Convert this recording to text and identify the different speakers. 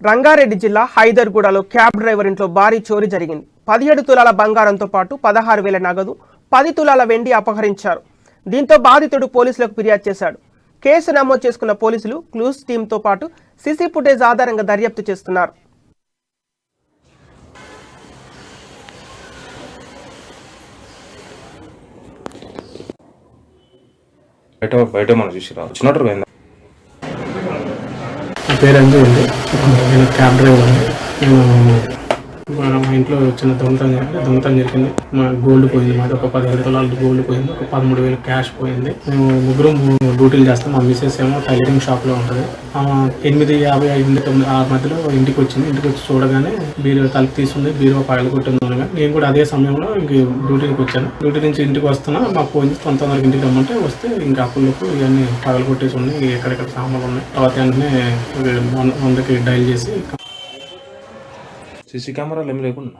Speaker 1: రంగారెడ్డి జిల్లా హైదర్గూడలో cab driver ఇంట్లో భారీ చోరీ జరిగింది. 17 తులాల బంగారంతో పాటు 16,000 నగదు, 10 తులాల వెండి అపహరించారు. దీంతో బాధితుడు పోలీసులకు ఫిర్యాదు చేశాడు. కేసు నమోదు చేసుకున్న పోలీసులు క్లూస్ టీంతో పాటు సీసీ ఫుటేజ్ ఆధారంగా దర్యాప్తు చేస్తున్నారు.
Speaker 2: బయట మనం చూసి వచ్చినట్టు
Speaker 3: నా పేరు అంజు అండి. నేను క్యాబ్ డ్రైవర్ అండి. మా ఇంట్లో చిన్న దొంగతనం జరిగింది. మా గోల్డ్ పోయింది. మాది ఒక 15 తులాలు గోల్డ్ పోయింది. ఒక 13,000 క్యాష్ పోయింది. మేము ముగ్గురం డ్యూటీలు చేస్తాం. మా మిస్సెస్ ఏమో టైలరింగ్ షాప్లో ఉంటుంది. 8:50 ఆ మధ్యలో ఇంటికి వచ్చింది. ఇంటికి వచ్చి చూడగానే బీరువా తలుపు తీసుకుంది, బీరువా పగలగొట్టింది. నేను కూడా అదే సమయంలో ఇంక డ్యూటీకి వచ్చాను. డ్యూటీ నుంచి ఇంటికి వస్తున్నా మాకు ఫోన్ తొందరగా ఇంటికి రమ్మంటే వస్తే ఇంకా అప్పులకు ఇవన్నీ పగలగొట్టేసి ఉన్నాయి. ఎక్కడెక్కడ సామాన్లు ఉన్నాయి. తర్వాత వెంటనే 100కి డైల్ చేసి
Speaker 2: సీసీ కెమెరాలు ఏమి లేకుండా